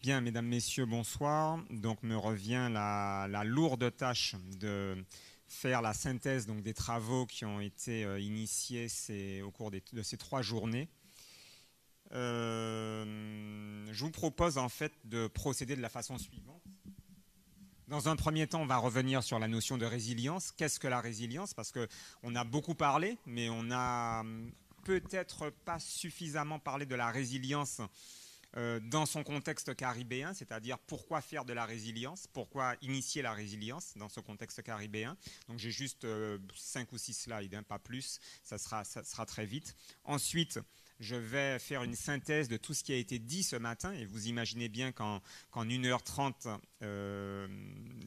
Bien, mesdames, messieurs, bonsoir. Donc, me revient la lourde tâche de faire la synthèse donc, des travaux qui ont été initiés au cours de ces 3 journées. Je vous propose en fait de procéder de la façon suivante. Dans un premier temps, on va revenir sur la notion de résilience. Qu'est-ce que la résilience? Parce qu'on a beaucoup parlé, mais on n'a peut-être pas suffisamment parlé de la résilience dans son contexte caribéen, c'est-à-dire pourquoi faire de la résilience, pourquoi initier la résilience dans ce contexte caribéen. Donc j'ai juste 5 ou 6 slides, hein, pas plus, ça sera très vite. Ensuite, je vais faire une synthèse de tout ce qui a été dit ce matin, et vous imaginez bien qu'en 1h30,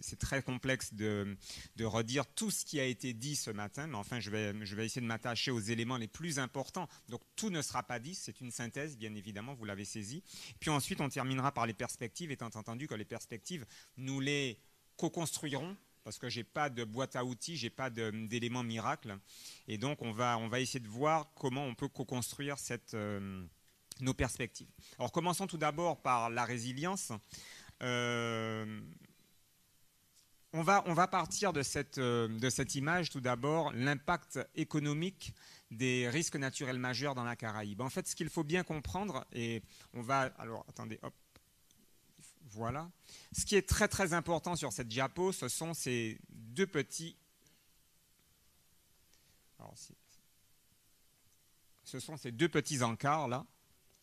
c'est très complexe de redire tout ce qui a été dit ce matin, mais enfin je vais essayer de m'attacher aux éléments les plus importants. Donc tout ne sera pas dit, c'est une synthèse, bien évidemment, vous l'avez saisi. Puis ensuite, on terminera par les perspectives, étant entendu que les perspectives, nous les co-construirons, parce que je n'ai pas de boîte à outils, je n'ai pas d'éléments miracles. Et donc, on va essayer de voir comment on peut co-construire nos perspectives. Alors, commençons tout d'abord par la résilience. On va partir de cette image, tout d'abord, l'impact économique des risques naturels majeurs dans la Caraïbe. En fait, ce qu'il faut bien comprendre, et on va... Alors, attendez, hop. Voilà. Ce qui est très très important sur cette diapo, ce sont ces deux petits... Alors, ce sont ces deux petits encarts, là,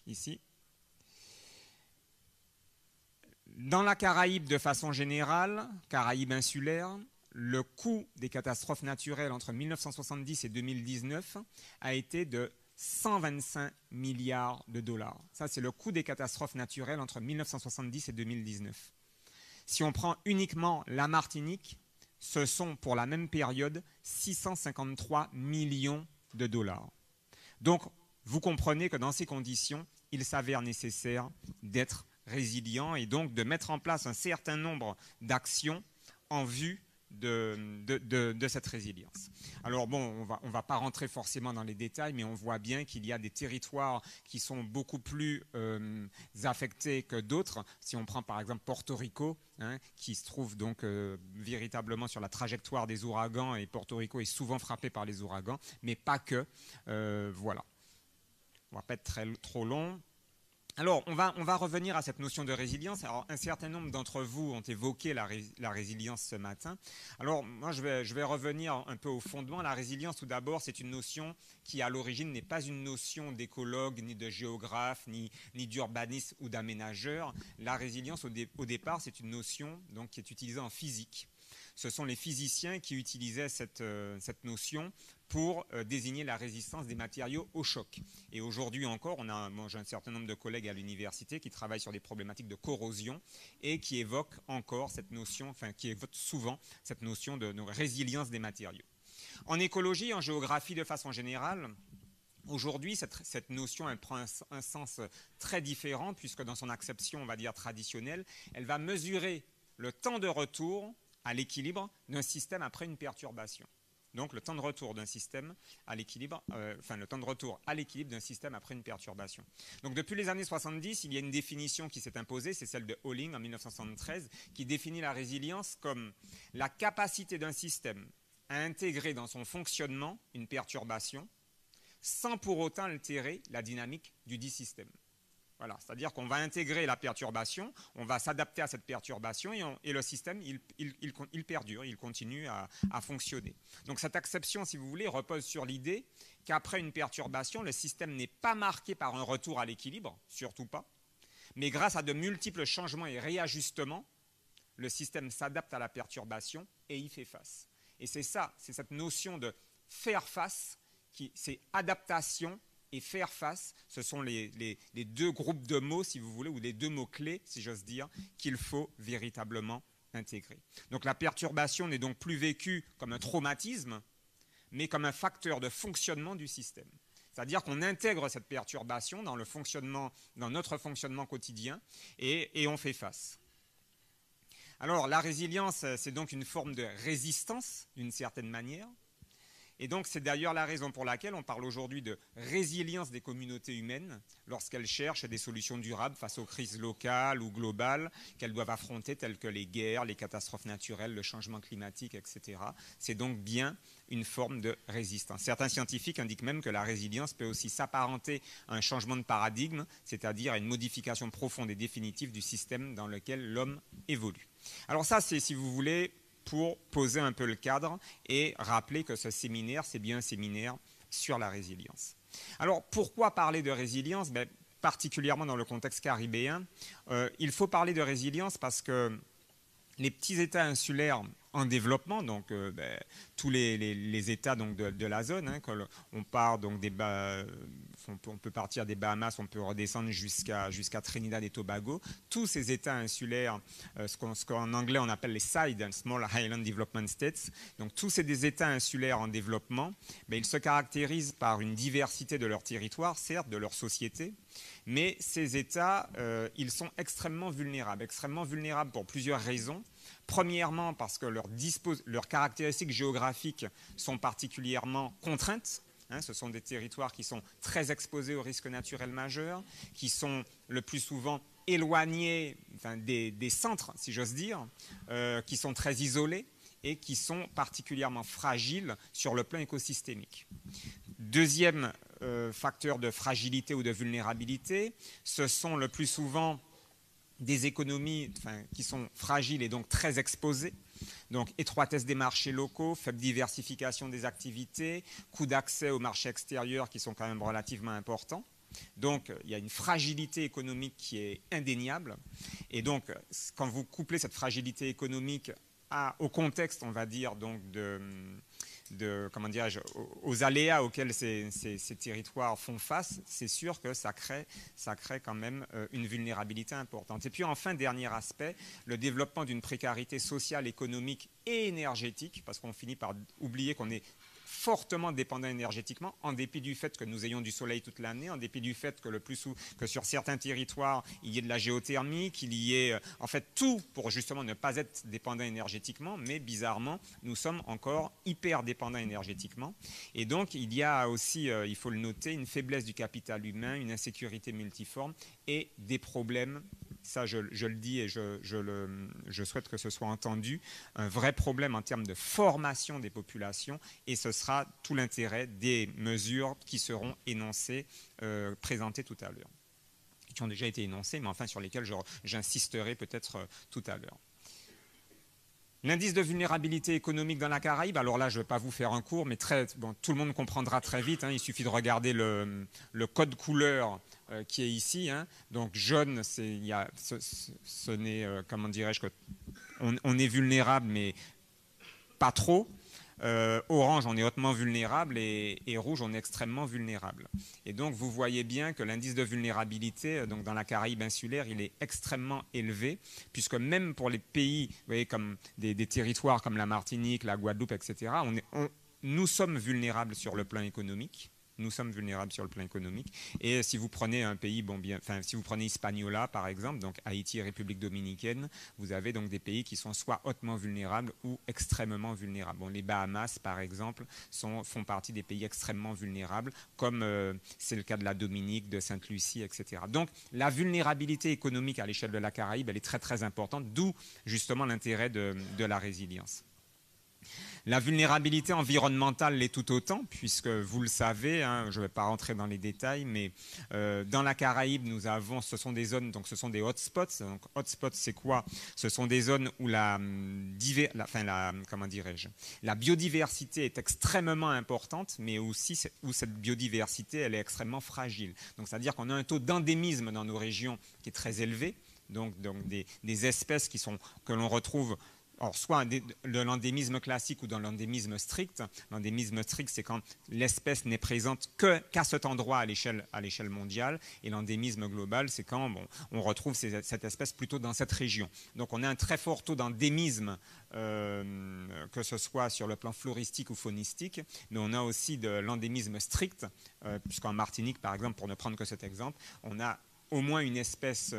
ici. Dans la Caraïbe, de façon générale, Caraïbe insulaire, le coût des catastrophes naturelles entre 1970 et 2019 a été de 125 milliards de dollars. Ça, c'est le coût des catastrophes naturelles entre 1970 et 2019. Si on prend uniquement la Martinique, ce sont pour la même période 653 millions de dollars. Donc, vous comprenez que dans ces conditions, il s'avère nécessaire d'être résilient et donc de mettre en place un certain nombre d'actions en vue de cette résilience. Alors bon, on va pas rentrer forcément dans les détails, mais on voit bien qu'il y a des territoires qui sont beaucoup plus affectés que d'autres. Si on prend par exemple Porto Rico, hein, qui se trouve donc véritablement sur la trajectoire des ouragans, et Porto Rico est souvent frappé par les ouragans, mais pas que. Voilà. On va pas être trop long. Alors, on va revenir à cette notion de résilience. Alors, un certain nombre d'entre vous ont évoqué la résilience ce matin. Alors, moi, je vais revenir un peu au fondement. La résilience, tout d'abord, c'est une notion qui, à l'origine, n'est pas une notion d'écologue, ni de géographe, ni d'urbaniste ou d'aménageur. La résilience, au départ, c'est une notion donc, qui est utilisée en physique. Ce sont les physiciens qui utilisaient cette notion pour désigner la résistance des matériaux au choc. Et aujourd'hui encore, j'ai un certain nombre de collègues à l'université qui travaillent sur des problématiques de corrosion et qui évoquent encore cette notion, enfin qui évoquent souvent cette notion de résilience des matériaux. En écologie, en géographie de façon générale, aujourd'hui, cette notion elle prend un sens très différent puisque dans son acception, on va dire traditionnelle, elle va mesurer le temps de retour à l'équilibre d'un système après une perturbation. Donc le temps de retour d'un système à l'équilibre, le temps de retour à l'équilibre d'un système après une perturbation. Donc depuis les années 70, il y a une définition qui s'est imposée, c'est celle de Holling en 1973, qui définit la résilience comme la capacité d'un système à intégrer dans son fonctionnement une perturbation sans pour autant altérer la dynamique du dit système. Voilà, c'est-à-dire qu'on va intégrer la perturbation, on va s'adapter à cette perturbation et le système, il perdure, il continue à fonctionner. Donc cette acception, si vous voulez, repose sur l'idée qu'après une perturbation, le système n'est pas marqué par un retour à l'équilibre, surtout pas, mais grâce à de multiples changements et réajustements, le système s'adapte à la perturbation et y fait face. Et c'est ça, c'est cette notion de faire face, c'est adaptation et faire face, ce sont les deux groupes de mots, si vous voulez, ou les deux mots-clés, si j'ose dire, qu'il faut véritablement intégrer. Donc la perturbation n'est donc plus vécue comme un traumatisme, mais comme un facteur de fonctionnement du système. C'est-à-dire qu'on intègre cette perturbation dans notre fonctionnement quotidien et on fait face. Alors la résilience, c'est donc une forme de résistance, d'une certaine manière. Et donc, c'est d'ailleurs la raison pour laquelle on parle aujourd'hui de résilience des communautés humaines lorsqu'elles cherchent des solutions durables face aux crises locales ou globales qu'elles doivent affronter, telles que les guerres, les catastrophes naturelles, le changement climatique, etc. C'est donc bien une forme de résistance. Certains scientifiques indiquent même que la résilience peut aussi s'apparenter à un changement de paradigme, c'est-à-dire à une modification profonde et définitive du système dans lequel l'homme évolue. Alors ça, c'est, si vous voulez, pour poser un peu le cadre et rappeler que ce séminaire, c'est bien un séminaire sur la résilience. Alors, pourquoi parler de résilience? Particulièrement dans le contexte caribéen, il faut parler de résilience parce que les petits États insulaires en développement, donc tous les États donc, de la zone, hein, on part donc on peut partir des Bahamas, on peut redescendre jusqu'à Trinidad et Tobago. Tous ces États insulaires, ce qu'en anglais on appelle les SIDE, Small Island Development States, donc tous ces États insulaires en développement, ils se caractérisent par une diversité de leur territoire, certes, de leur société, mais ces États, ils sont extrêmement vulnérables pour plusieurs raisons. Premièrement, parce que leurs caractéristiques géographiques sont particulièrement contraintes. Ce sont des territoires qui sont très exposés aux risques naturels majeurs, qui sont le plus souvent éloignés des centres, si j'ose dire, qui sont très isolés et qui sont particulièrement fragiles sur le plan écosystémique. Deuxième facteur de fragilité ou de vulnérabilité, ce sont le plus souvent des économies qui sont fragiles et donc très exposées. Donc étroitesse des marchés locaux, faible diversification des activités, coûts d'accès aux marchés extérieurs qui sont quand même relativement importants. Donc il y a une fragilité économique qui est indéniable. Et donc quand vous couplez cette fragilité économique au contexte, on va dire, donc comment dirais-je, aux aléas auxquels ces territoires font face, c'est sûr que ça crée quand même une vulnérabilité importante. Et puis enfin, dernier aspect, le développement d'une précarité sociale, économique et énergétique, parce qu'on finit par oublier qu'on est fortement dépendant énergétiquement, en dépit du fait que nous ayons du soleil toute l'année, en dépit du fait que sur certains territoires, il y ait de la géothermie, qu'il y ait en fait tout pour justement ne pas être dépendant énergétiquement, mais bizarrement, nous sommes encore hyper dépendants énergétiquement. Et donc, il y a aussi, il faut le noter, une faiblesse du capital humain, une insécurité multiforme et des problèmes. Ça, je le dis et je souhaite que ce soit entendu, un vrai problème en termes de formation des populations, et ce sera tout l'intérêt des mesures qui seront énoncées, présentées tout à l'heure, qui ont déjà été énoncées, mais enfin sur lesquelles j'insisterai peut-être tout à l'heure. L'indice de vulnérabilité économique dans la Caraïbe, alors là je ne vais pas vous faire un cours, mais tout le monde comprendra très vite, il suffit de regarder le code couleur qui est ici. Donc jaune, ce n'est, comment dirais-je, on est vulnérable, mais pas trop. Orange, on est hautement vulnérable, et rouge, on est extrêmement vulnérable. Et donc, vous voyez bien que l'indice de vulnérabilité donc dans la Caraïbe insulaire, il est extrêmement élevé, puisque même pour les pays, vous voyez, comme des territoires comme la Martinique, la Guadeloupe, etc., nous sommes vulnérables sur le plan économique. Nous sommes vulnérables sur le plan économique. Et si vous prenez un pays, si vous prenez Hispaniola, par exemple, donc Haïti et République dominicaine, vous avez donc des pays qui sont soit hautement vulnérables ou extrêmement vulnérables. Les Bahamas, par exemple, font partie des pays extrêmement vulnérables, comme c'est le cas de la Dominique, de Sainte-Lucie, etc. Donc, la vulnérabilité économique à l'échelle de la Caraïbe, elle est très, très importante, d'où justement l'intérêt de la résilience. La vulnérabilité environnementale l'est tout autant, puisque vous le savez, je ne vais pas rentrer dans les détails, mais dans la Caraïbe, ce sont des zones, donc ce sont des hotspots. Donc, hotspots, c'est quoi? Ce sont des zones où la biodiversité est extrêmement importante, mais aussi où cette biodiversité, elle est extrêmement fragile. Donc, c'est-à-dire qu'on a un taux d'endémisme dans nos régions qui est très élevé, donc des espèces que l'on retrouve. Alors, soit de l'endémisme classique ou dans l'endémisme strict. L'endémisme strict, c'est quand l'espèce n'est présente qu'à cet endroit à l'échelle mondiale. Et l'endémisme global, c'est quand on retrouve cette espèce plutôt dans cette région. Donc, on a un très fort taux d'endémisme, que ce soit sur le plan floristique ou faunistique. Mais on a aussi de l'endémisme strict, puisqu'en Martinique, par exemple, pour ne prendre que cet exemple, on a au moins une espèce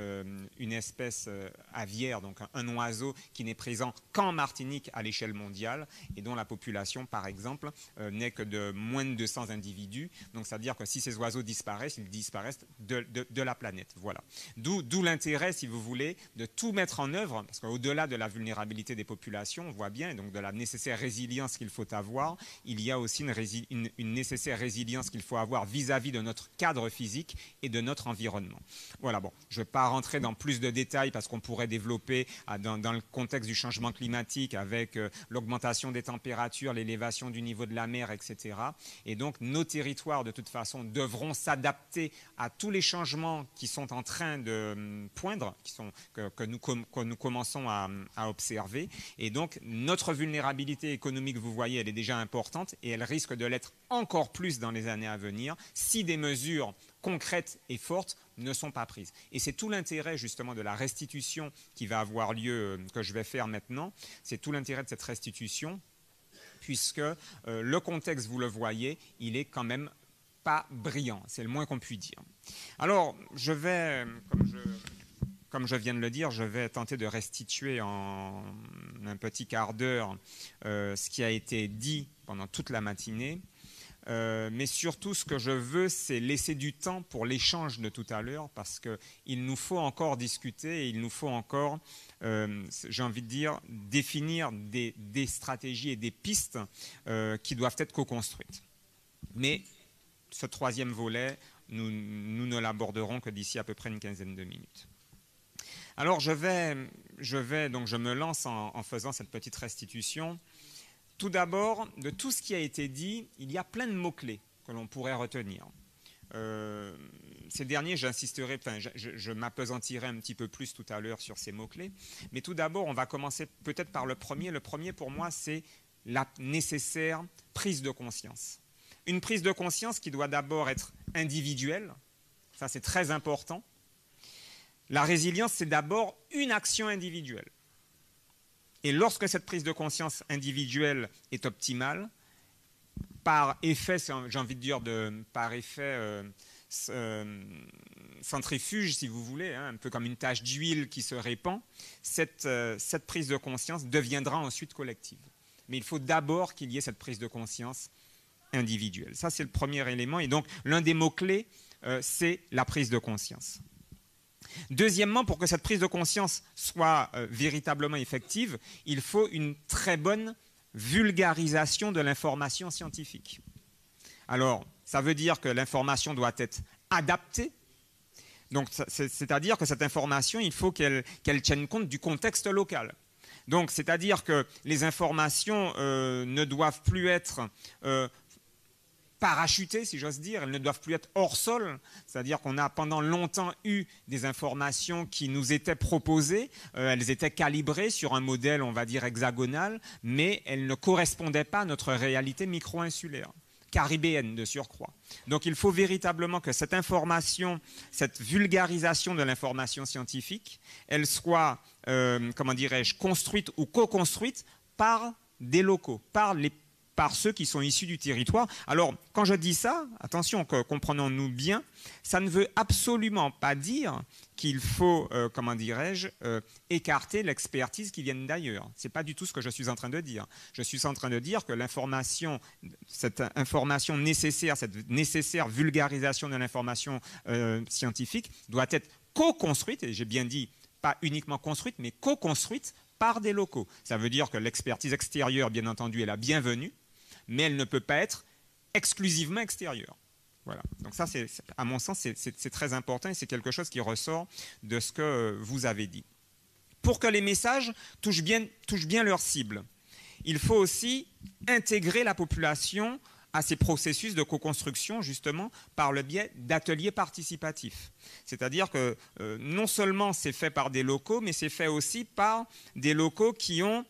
aviaire, donc un oiseau qui n'est présent qu'en Martinique à l'échelle mondiale et dont la population, par exemple, n'est que de moins de 200 individus. Donc, c'est-à-dire que si ces oiseaux disparaissent, ils disparaissent de la planète. Voilà. D'où l'intérêt, si vous voulez, de tout mettre en œuvre, parce qu'au-delà de la vulnérabilité des populations, on voit bien, et donc de la nécessaire résilience qu'il faut avoir, il y a aussi une nécessaire résilience qu'il faut avoir vis-à-vis de notre cadre physique et de notre environnement. Voilà, bon, je ne vais pas rentrer dans plus de détails parce qu'on pourrait développer dans le contexte du changement climatique avec l'augmentation des températures, l'élévation du niveau de la mer, etc. Et donc, nos territoires, de toute façon, devront s'adapter à tous les changements qui sont en train de poindre, que nous commençons à observer. Et donc, notre vulnérabilité économique, vous voyez, elle est déjà importante et elle risque de l'être encore plus dans les années à venir si des mesures concrètes et fortes ne sont pas prises. Et c'est tout l'intérêt justement de la restitution qui va avoir lieu, que je vais faire maintenant. C'est tout l'intérêt de cette restitution, puisque le contexte, vous le voyez, il est quand même pas brillant. C'est le moins qu'on puisse dire. Alors, je vais, comme je viens de le dire, je vais tenter de restituer en un petit quart d'heure ce qui a été dit pendant toute la matinée. Mais surtout, ce que je veux, c'est laisser du temps pour l'échange de tout à l'heure, parce qu'il nous faut encore discuter et il nous faut encore, j'ai envie de dire, définir des stratégies et des pistes qui doivent être co-construites. Mais ce troisième volet, nous ne l'aborderons que d'ici à peu près une quinzaine de minutes. Alors, je me lance en faisant cette petite restitution. Tout d'abord, de tout ce qui a été dit, il y a plein de mots-clés que l'on pourrait retenir. Ces derniers, j'insisterai, je m'appesantirai un petit peu plus tout à l'heure sur ces mots-clés. Mais tout d'abord, on va commencer peut-être par le premier. Le premier, pour moi, c'est la nécessaire prise de conscience. Une prise de conscience qui doit d'abord être individuelle. Ça, c'est très important. La résilience, c'est d'abord une action individuelle. Et lorsque cette prise de conscience individuelle est optimale, par effet, j'ai envie de dire, par effet centrifuge, si vous voulez, un peu comme une tache d'huile qui se répand, cette prise de conscience deviendra ensuite collective. Mais il faut d'abord qu'il y ait cette prise de conscience individuelle. Ça, c'est le premier élément. Et donc, l'un des mots-clés, c'est la prise de conscience. Deuxièmement, pour que cette prise de conscience soit véritablement effective, il faut une très bonne vulgarisation de l'information scientifique. Alors, ça veut dire que l'information doit être adaptée. Donc, c'est-à-dire que cette information, il faut qu'elle tienne compte du contexte local. Donc, c'est-à-dire que les informations ne doivent plus être parachutées, si j'ose dire, elles ne doivent plus être hors sol, c'est-à-dire qu'on a pendant longtemps eu des informations qui nous étaient proposées, elles étaient calibrées sur un modèle, on va dire, hexagonal, mais elles ne correspondaient pas à notre réalité micro-insulaire, caribéenne de surcroît. Donc il faut véritablement que cette information, cette vulgarisation de l'information scientifique, elle soit, comment dirais-je, construite ou co-construite par des locaux, par ceux qui sont issus du territoire. Alors, quand je dis ça, attention, comprenons-nous bien, ça ne veut absolument pas dire qu'il faut, comment dirais-je, écarter l'expertise qui vient d'ailleurs. Ce n'est pas du tout ce que je suis en train de dire. Je suis en train de dire que l'information, cette information nécessaire, cette nécessaire vulgarisation de l'information scientifique doit être co-construite, et j'ai bien dit pas uniquement construite, mais co-construite par des locaux. Ça veut dire que l'expertise extérieure, bien entendu, est la bienvenue, mais elle ne peut pas être exclusivement extérieure. Voilà. Donc ça, à mon sens, c'est très important et c'est quelque chose qui ressort de ce que vous avez dit. Pour que les messages touchent bien leur cible, il faut aussi intégrer la population à ces processus de co-construction, justement, par le biais d'ateliers participatifs. C'est-à-dire que non seulement c'est fait par des locaux, mais c'est fait aussi par des locaux qui ont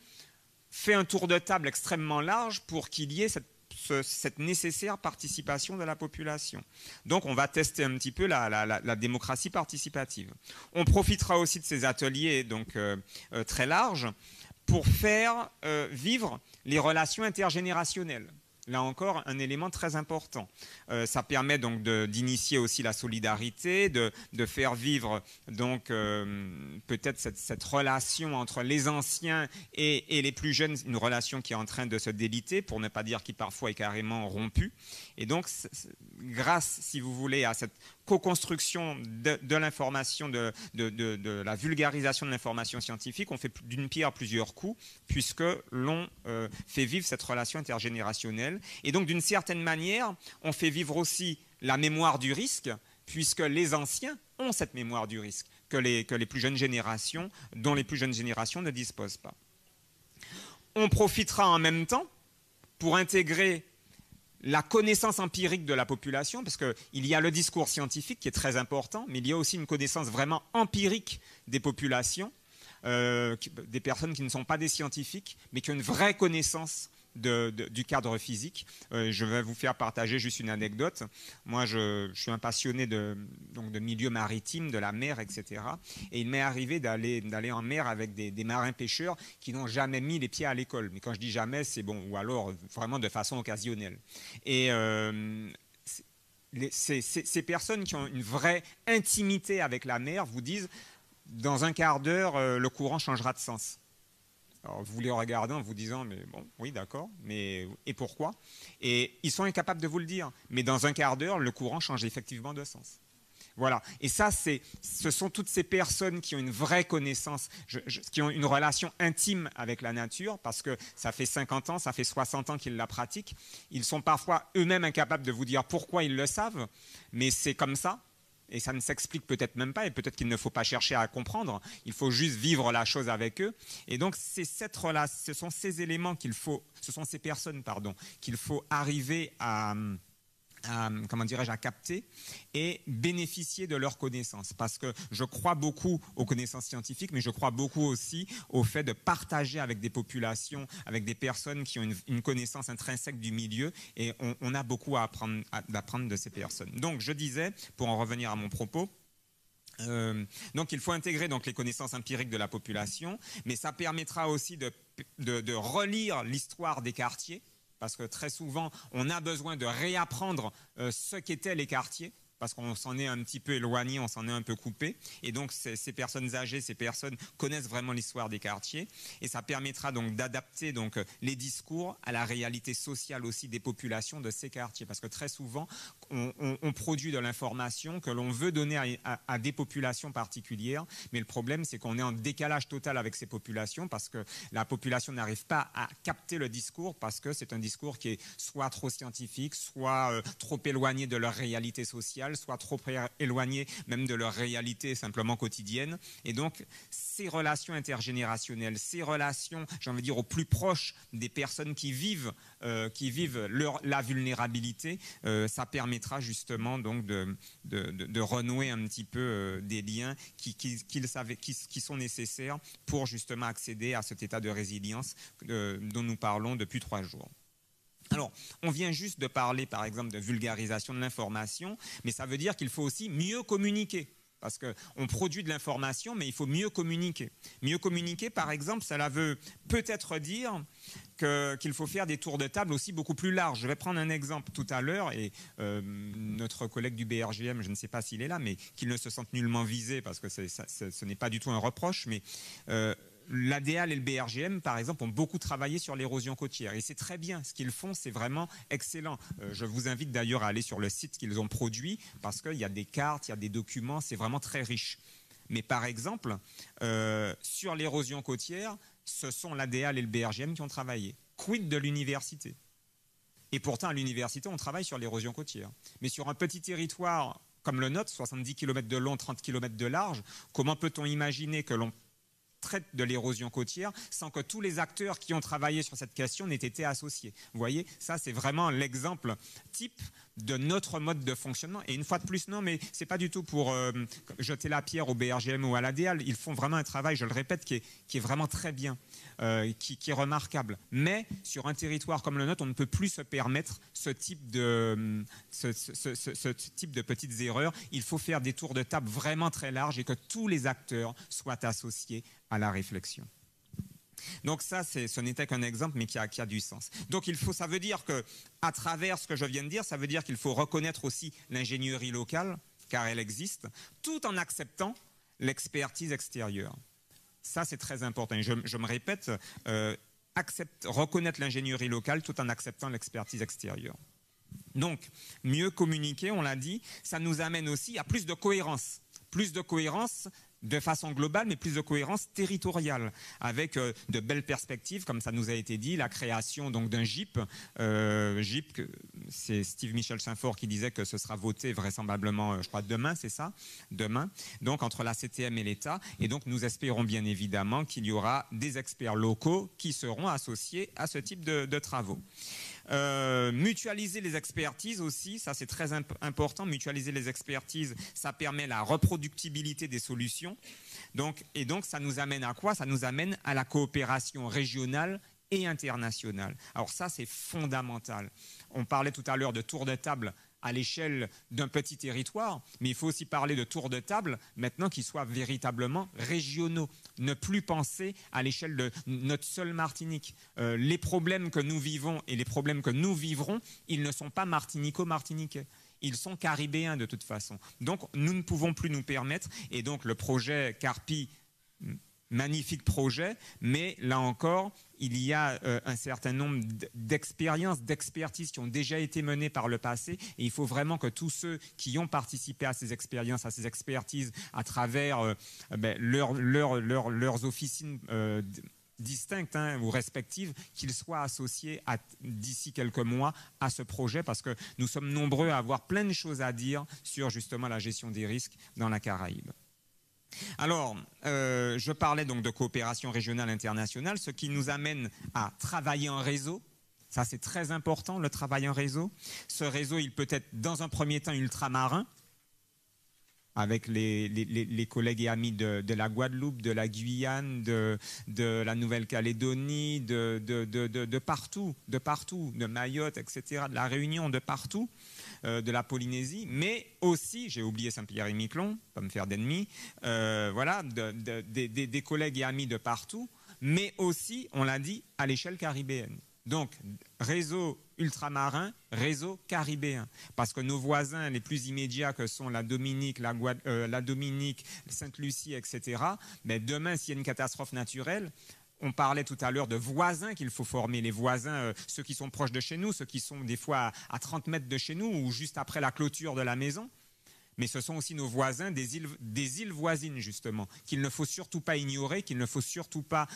fait un tour de table extrêmement large pour qu'il y ait cette nécessaire participation de la population. Donc on va tester un petit peu la démocratie participative. On profitera aussi de ces ateliers donc, très larges pour faire vivre les relations intergénérationnelles. Là encore, un élément très important. Ça permet donc d'initier aussi la solidarité, de faire vivre donc peut-être cette relation entre les anciens et les plus jeunes, une relation qui est en train de se déliter, pour ne pas dire qui parfois est carrément rompue. Et donc, grâce, si vous voulez, à cette co-construction de l'information, de la vulgarisation de l'information scientifique, on fait d'une pierre plusieurs coups, puisque l'on fait vivre cette relation intergénérationnelle. Et donc, d'une certaine manière, on fait vivre aussi la mémoire du risque, puisque les anciens ont cette mémoire du risque que les plus jeunes générations, dont les plus jeunes générations ne disposent pas. On profitera en même temps pour intégrer la connaissance empirique de la population, parce qu'il y a le discours scientifique qui est très important, mais il y a aussi une connaissance vraiment empirique des populations, des personnes qui ne sont pas des scientifiques, mais qui ont une vraie connaissance du cadre physique. Je vais vous faire partager juste une anecdote. Moi, je suis un passionné de milieu maritime, de la mer, etc. Et il m'est arrivé d'aller en mer avec des marins pêcheurs qui n'ont jamais mis les pieds à l'école. Mais quand je dis jamais, c'est bon, ou alors vraiment de façon occasionnelle. Et ces personnes qui ont une vraie intimité avec la mer vous disent, dans un quart d'heure, le courant changera de sens. Alors, vous les regardez en vous disant, mais bon, oui, d'accord, mais et pourquoi? Et ils sont incapables de vous le dire. Mais dans un quart d'heure, le courant change effectivement de sens. Voilà. Et ça, ce sont toutes ces personnes qui ont une vraie connaissance, qui ont une relation intime avec la nature, parce que ça fait 50 ans, ça fait 60 ans qu'ils la pratiquent. Ils sont parfois eux-mêmes incapables de vous dire pourquoi ils le savent, mais c'est comme ça. Et ça ne s'explique peut-être même pas, et peut-être qu'il ne faut pas chercher à comprendre, il faut juste vivre la chose avec eux. Et donc, ce sont ces éléments ce sont ces personnes, qu'il faut arriver à capter et bénéficier de leurs connaissances. Parce que je crois beaucoup aux connaissances scientifiques, mais je crois beaucoup aussi au fait de partager avec des populations, avec des personnes qui ont une connaissance intrinsèque du milieu, et on a beaucoup à apprendre de ces personnes. Donc, je disais, pour en revenir à mon propos, donc il faut intégrer donc les connaissances empiriques de la population, mais ça permettra aussi de relire l'histoire des quartiers, parce que très souvent, on a besoin de réapprendre ce qu'étaient les quartiers, parce qu'on s'en est un petit peu éloigné, on s'en est un peu coupé. Et donc, ces personnes âgées, ces personnes connaissent vraiment l'histoire des quartiers. Et ça permettra donc d'adapter les discours à la réalité sociale aussi des populations de ces quartiers. Parce que très souvent, on produit de l'information que l'on veut donner à des populations particulières. Mais le problème, c'est qu'on est en décalage total avec ces populations, parce que la population n'arrive pas à capter le discours, parce que c'est un discours qui est soit trop scientifique, soit trop éloigné de leur réalité sociale, soit trop éloignés même de leur réalité simplement quotidienne. Et donc, ces relations intergénérationnelles, ces relations, j'ai envie de dire, au plus proche des personnes qui vivent la vulnérabilité, ça permettra justement donc de renouer un petit peu des liens qui sont nécessaires pour justement accéder à cet état de résilience dont nous parlons depuis 3 jours. Alors, on vient juste de parler, par exemple, de vulgarisation de l'information, mais ça veut dire qu'il faut aussi mieux communiquer. Parce qu'on produit de l'information, mais il faut mieux communiquer. Mieux communiquer, par exemple, cela veut peut-être dire qu'il faut faire des tours de table aussi beaucoup plus larges. Je vais prendre un exemple tout à l'heure, et notre collègue du BRGM, je ne sais pas s'il est là, mais qu'il ne se sente nullement visé, parce que ce n'est pas du tout un reproche, mais l'ADEAL et le BRGM, par exemple, ont beaucoup travaillé sur l'érosion côtière. Et c'est très bien. Ce qu'ils font, c'est vraiment excellent. Je vous invite d'ailleurs à aller sur le site qu'ils ont produit, parce qu'il y a des cartes, il y a des documents, c'est vraiment très riche. Mais par exemple, sur l'érosion côtière, ce sont l'ADEAL et le BRGM qui ont travaillé. Quid de l'université? Et pourtant, à l'université, on travaille sur l'érosion côtière. Mais sur un petit territoire comme le nôtre, 70 km de long, 30 km de large, comment peut-on imaginer que l'on traite de l'érosion côtière sans que tous les acteurs qui ont travaillé sur cette question n'aient été associés? Vous voyez, ça c'est vraiment l'exemple type de notre mode de fonctionnement. Et une fois de plus, non, mais c'est pas du tout pour jeter la pierre au BRGM ou à l'ADEAL. Ils font vraiment un travail, je le répète, qui est vraiment très bien, qui est remarquable. Mais sur un territoire comme le nôtre, on ne peut plus se permettre ce type de petites erreurs. Il faut faire des tours de table vraiment très larges et que tous les acteurs soient associés à la réflexion. Donc ça, ce n'était qu'un exemple, mais qui a du sens. Donc ça veut dire que, à travers ce que je viens de dire, ça veut dire qu'il faut reconnaître aussi l'ingénierie locale, car elle existe, tout en acceptant l'expertise extérieure. Ça, c'est très important. Et je me répète, reconnaître l'ingénierie locale tout en acceptant l'expertise extérieure. Donc, mieux communiquer, on l'a dit, ça nous amène aussi à plus de cohérence. Plus de cohérence de façon globale, mais plus de cohérence territoriale, avec de belles perspectives, comme ça nous a été dit, la création donc d'un GIP. GIP, c'est Steve Michel Saint-Fort qui disait que ce sera voté vraisemblablement, je crois, demain, c'est ça? Demain. Donc, entre la CTM et l'État. Et donc, nous espérons bien évidemment qu'il y aura des experts locaux qui seront associés à ce type de travaux. Mutualiser les expertises aussi, ça c'est très important. Mutualiser les expertises, ça permet la reproductibilité des solutions. Et donc ça nous amène à quoi? Ça nous amène à la coopération régionale et internationale. Alors ça c'est fondamental. On parlait tout à l'heure de tour de table à l'échelle d'un petit territoire, mais il faut aussi parler de tours de table maintenant qui soient véritablement régionaux. Ne plus penser à l'échelle de notre seule Martinique. Les problèmes que nous vivons et les problèmes que nous vivrons, ils ne sont pas martinico-martiniquais. Ils sont caribéens de toute façon. Donc nous ne pouvons plus nous permettre, et donc le projet Carpi, magnifique projet, mais là encore, il y a un certain nombre d'expériences, d'expertises qui ont déjà été menées par le passé, et il faut vraiment que tous ceux qui ont participé à ces expériences, à ces expertises, à travers leurs officines distinctes ou respectives, qu'ils soient associés d'ici quelques mois à ce projet, parce que nous sommes nombreux à avoir plein de choses à dire sur justement la gestion des risques dans la Caraïbe. Alors, je parlais donc de coopération régionale internationale, ce qui nous amène à travailler en réseau. Ça, c'est très important, le travail en réseau. Ce réseau, il peut être dans un premier temps ultramarin, avec les collègues et amis de la Guadeloupe, de la Guyane, de la Nouvelle-Calédonie, de partout, de Mayotte, etc., de la Réunion, de partout. De la Polynésie, mais aussi, j'ai oublié Saint-Pierre-et-Miquelon, pas me faire d'ennemis, voilà, des collègues et amis de partout, mais aussi, on l'a dit, à l'échelle caribéenne. Donc, réseau ultramarin, réseau caribéen, parce que nos voisins les plus immédiats que sont la Dominique, la Dominique, Sainte-Lucie, etc., mais demain, s'il y a une catastrophe naturelle, on parlait tout à l'heure de voisins qu'il faut former, les voisins, ceux qui sont proches de chez nous, ceux qui sont des fois à 30 mètres de chez nous ou juste après la clôture de la maison. Mais ce sont aussi nos voisins des îles voisines, justement, qu'il ne faut surtout pas ignorer, qu'il ne faut surtout pas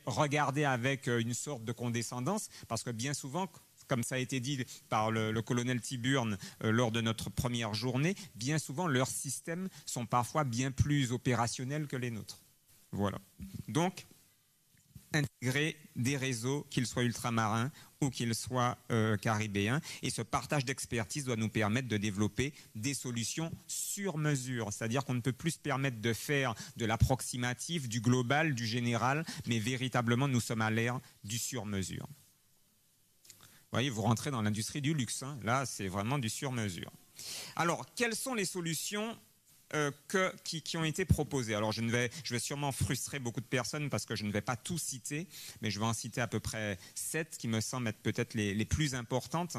regarder avec une sorte de condescendance, parce que bien souvent, comme ça a été dit par le colonel Tiburn lors de notre première journée, bien souvent leurs systèmes sont parfois bien plus opérationnels que les nôtres. Voilà. Donc, intégrer des réseaux, qu'ils soient ultramarins ou qu'ils soient caribéens. Et ce partage d'expertise doit nous permettre de développer des solutions sur mesure. C'est-à-dire qu'on ne peut plus se permettre de faire de l'approximatif, du global, du général, mais véritablement nous sommes à l'ère du sur-mesure. Vous voyez, vous rentrez dans l'industrie du luxe. Hein. Là, c'est vraiment du sur-mesure. Alors, quelles sont les solutions qui ont été proposées? Alors je vais sûrement frustrer beaucoup de personnes parce que je ne vais pas tout citer, mais je vais en citer à peu près 7 qui me semblent être peut-être les plus importantes.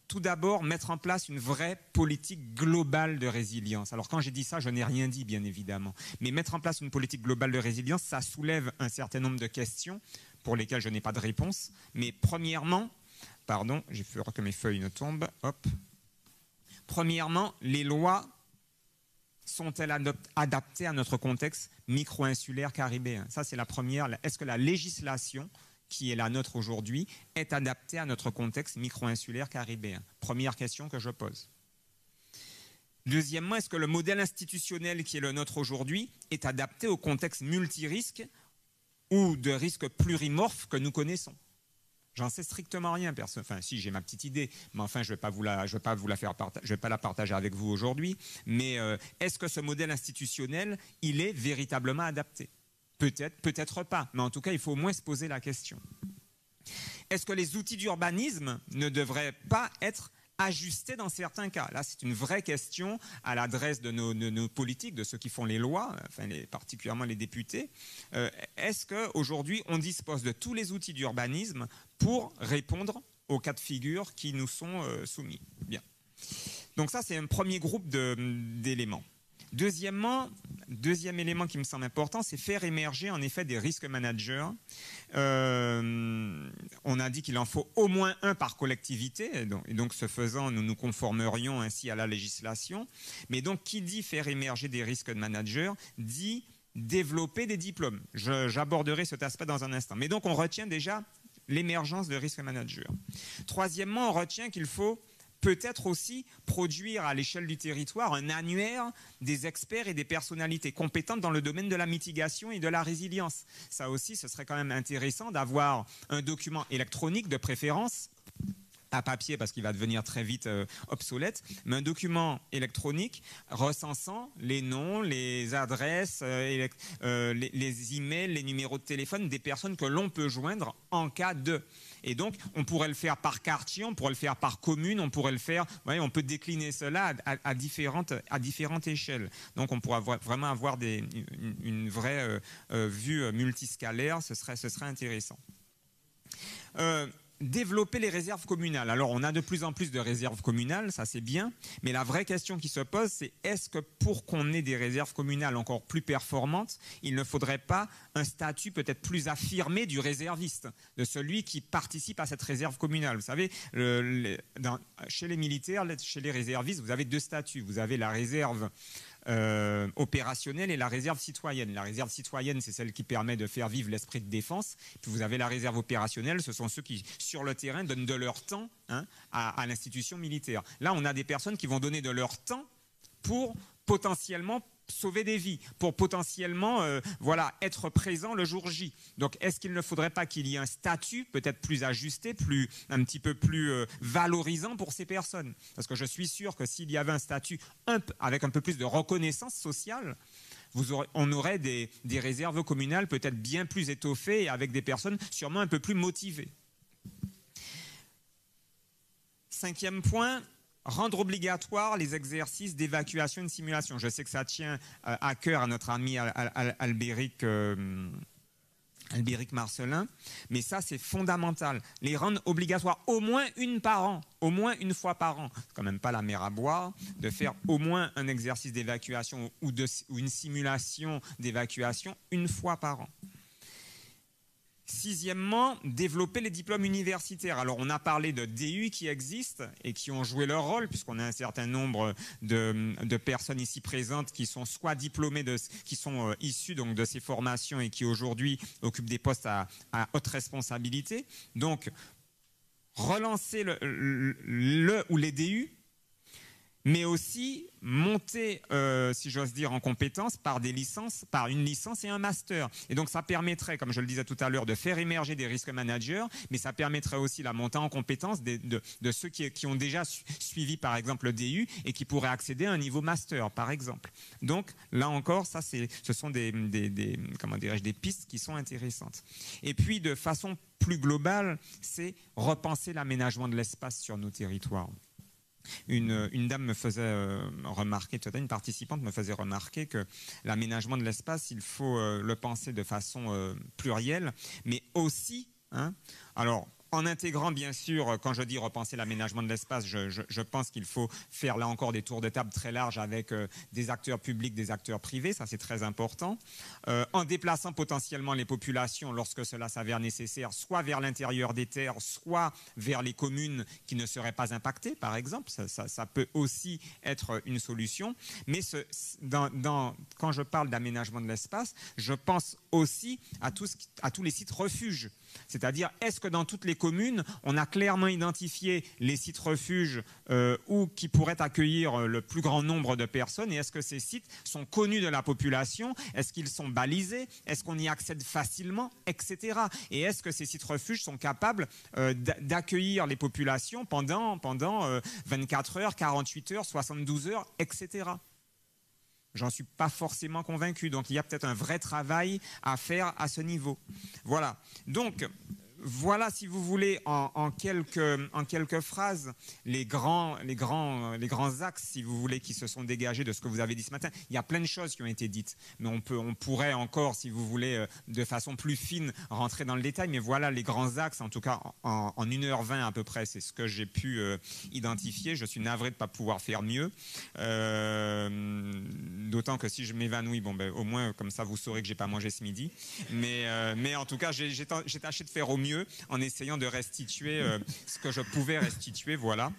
Tout d'abord, mettre en place une vraie politique globale de résilience. Alors quand j'ai dit ça, je n'ai rien dit bien évidemment, mais mettre en place une politique globale de résilience, ça soulève un certain nombre de questions pour lesquelles je n'ai pas de réponse. Mais premièrement, pardon, j'ai peur que mes feuilles ne tombent, hop. Premièrement, les lois sont-elles adaptées à notre contexte micro-insulaire caribéen? Ça, c'est la première. Est-ce que la législation qui est la nôtre aujourd'hui est adaptée à notre contexte micro-insulaire caribéen? Première question que je pose. Deuxièmement, est-ce que le modèle institutionnel qui est le nôtre aujourd'hui est adapté au contexte multirisque ou de risques plurimorphes que nous connaissons? J'en sais strictement rien, enfin si j'ai ma petite idée, mais enfin je vais pas la partager avec vous aujourd'hui. Mais est-ce que ce modèle institutionnel, il est véritablement adapté? Peut-être, peut-être pas, mais en tout cas il faut au moins se poser la question. Est-ce que les outils d'urbanisme ne devraient pas être ajustées dans certains cas. Là, c'est une vraie question à l'adresse de nos politiques, de ceux qui font les lois, enfin particulièrement les députés. Est-ce qu'aujourd'hui, on dispose de tous les outils d'urbanisme pour répondre aux cas de figure qui nous sont soumis? Bien. Donc ça, c'est un premier groupe d'éléments. Deuxième élément qui me semble important, c'est faire émerger en effet des risques managers. On a dit qu'il en faut au moins un par collectivité, et donc ce faisant, nous nous conformerions ainsi à la législation. Mais donc, qui dit faire émerger des risques de managers, dit développer des diplômes. J'aborderai cet aspect dans un instant. Mais donc, on retient déjà l'émergence de risques managers. Troisièmement, on retient qu'il faut peut-être aussi produire à l'échelle du territoire un annuaire des experts et des personnalités compétentes dans le domaine de la mitigation et de la résilience. Ça aussi, ce serait quand même intéressant d'avoir un document électronique de préférence, pas papier parce qu'il va devenir très vite obsolète, mais un document électronique recensant les noms, les adresses, les emails, les numéros de téléphone des personnes que l'on peut joindre en cas de... Et donc, on pourrait le faire par quartier, on pourrait le faire par commune, on pourrait le faire... Vous voyez, on peut décliner cela à différentes échelles. Donc, on pourrait vraiment avoir une vraie vue multiscalaire, ce serait intéressant. Développer les réserves communales. Alors, on a de plus en plus de réserves communales, ça c'est bien, mais la vraie question qui se pose, c'est est-ce que pour qu'on ait des réserves communales encore plus performantes, il ne faudrait pas un statut peut-être plus affirmé du réserviste, de celui qui participe à cette réserve communale. Vous savez, chez les militaires, chez les réservistes, vous avez deux statuts. Vous avez la réserve opérationnelle et la réserve citoyenne. La réserve citoyenne, c'est celle qui permet de faire vivre l'esprit de défense. Puis vous avez la réserve opérationnelle, ce sont ceux qui, sur le terrain, donnent de leur temps à l'institution militaire. Là, on a des personnes qui vont donner de leur temps pour potentiellement sauver des vies, pour potentiellement être présent le jour J. Donc, est-ce qu'il ne faudrait pas qu'il y ait un statut peut-être plus ajusté, un petit peu plus valorisant pour ces personnes? Parce que je suis sûr que s'il y avait un statut avec un peu plus de reconnaissance sociale, on aurait des réserves communales peut-être bien plus étoffées et avec des personnes sûrement un peu plus motivées. Cinquième point, rendre obligatoire les exercices d'évacuation et de simulation. Je sais que ça tient à cœur à notre ami Albéric Marcelin, mais ça c'est fondamental. Les rendre obligatoires au moins une par an, au moins une fois par an. C'est quand même pas la mer à boire de faire au moins un exercice d'évacuation ou une simulation d'évacuation une fois par an. Sixièmement, développer les diplômes universitaires. Alors, on a parlé de DU qui existent et qui ont joué leur rôle, puisqu'on a un certain nombre de personnes ici présentes qui sont soit diplômées, qui sont issues donc, de ces formations et qui aujourd'hui occupent des postes à haute responsabilité. Donc, relancer le ou les DU, mais aussi monter, si j'ose dire, en compétences par une licence et un master. Et donc, ça permettrait, comme je le disais tout à l'heure, de faire émerger des risques managers, mais ça permettrait aussi la montée en compétences de ceux qui ont déjà suivi, par exemple, le DU et qui pourraient accéder à un niveau master, par exemple. Donc, là encore, ce sont des pistes qui sont intéressantes. Et puis, de façon plus globale, c'est repenser l'aménagement de l'espace sur nos territoires. Une dame me faisait remarquer, une participante me faisait remarquer que l'aménagement de l'espace, il faut le penser de façon plurielle, mais aussi, alors en intégrant bien sûr, quand je dis repenser l'aménagement de l'espace, je pense qu'il faut faire là encore des tours de table très larges avec des acteurs publics, des acteurs privés, ça c'est très important, en déplaçant potentiellement les populations lorsque cela s'avère nécessaire, soit vers l'intérieur des terres, soit vers les communes qui ne seraient pas impactées, par exemple, ça peut aussi être une solution, mais quand je parle d'aménagement de l'espace, je pense aussi à tous les sites refuges. C'est-à-dire, est-ce que dans toutes les communes, on a clairement identifié les sites refuges qui pourraient accueillir le plus grand nombre de personnes, et est-ce que ces sites sont connus de la population? Est-ce qu'ils sont balisés? Est-ce qu'on y accède facilement, etc. Et est-ce que ces sites refuges sont capables d'accueillir les populations pendant 24 heures, 48 heures, 72 heures, etc. J'en suis pas forcément convaincu. Donc, il y a peut-être un vrai travail à faire à ce niveau. Voilà. Donc, voilà, si vous voulez, en quelques phrases, les grands axes, si vous voulez, qui se sont dégagés de ce que vous avez dit ce matin. Il y a plein de choses qui ont été dites, mais on pourrait encore, si vous voulez, de façon plus fine, rentrer dans le détail. Mais voilà les grands axes, en tout cas en 1h20 à peu près, c'est ce que j'ai pu identifier. Je suis navré de ne pas pouvoir faire mieux. D'autant que si je m'évanouis, bon, ben, au moins, comme ça, vous saurez que je n'ai pas mangé ce midi. Mais en tout cas, j'ai tâché de faire au mieux en essayant de restituer ce que je pouvais restituer, voilà.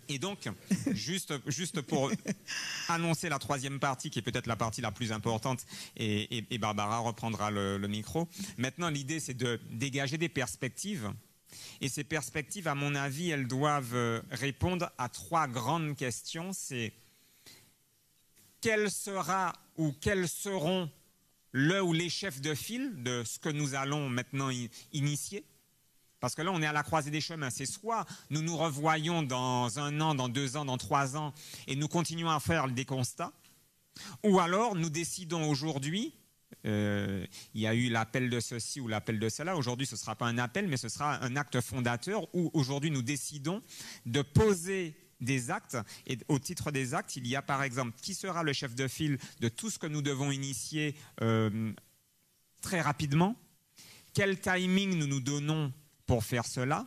Et donc, juste pour annoncer la troisième partie, qui est peut-être la partie la plus importante, et Barbara reprendra le micro. Maintenant, l'idée, c'est de dégager des perspectives. Et ces perspectives, à mon avis, elles doivent répondre à 3 grandes questions. C'est quel sera ou quels seront le ou les chefs de file de ce que nous allons maintenant initier. Parce que là, on est à la croisée des chemins. C'est soit nous nous revoyons dans 1 an, dans 2 ans, dans 3 ans, et nous continuons à faire des constats, ou alors nous décidons aujourd'hui, il y a eu l'appel de ceci ou l'appel de cela, aujourd'hui ce ne sera pas un appel, mais ce sera un acte fondateur, où aujourd'hui nous décidons de poser des actes, et au titre des actes, il y a par exemple qui sera le chef de file de tout ce que nous devons initier très rapidement, quel timing nous nous donnons pour faire cela,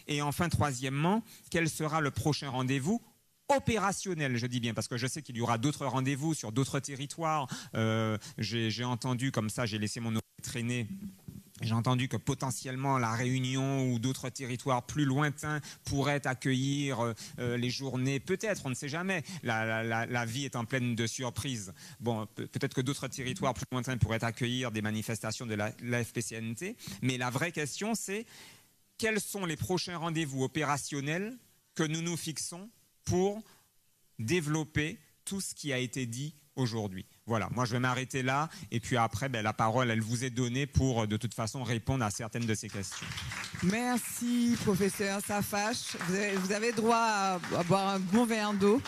et enfin troisièmement, quel sera le prochain rendez-vous opérationnel, je dis bien, parce que je sais qu'il y aura d'autres rendez-vous sur d'autres territoires. J'ai entendu comme ça, j'ai laissé mon oreille traîner. J'ai entendu que potentiellement la Réunion ou d'autres territoires plus lointains pourraient accueillir les journées. Peut-être, on ne sait jamais. La vie est en pleine de surprises. Bon, peut-être que d'autres territoires plus lointains pourraient accueillir des manifestations de la FPCNT. Mais la vraie question, c'est quels sont les prochains rendez-vous opérationnels que nous nous fixons pour développer tout ce qui a été dit aujourd'hui. Voilà, moi je vais m'arrêter là et puis après, la parole, elle vous est donnée pour de toute façon répondre à certaines de ces questions. Merci professeur Safache, vous avez droit à boire un bon verre d'eau.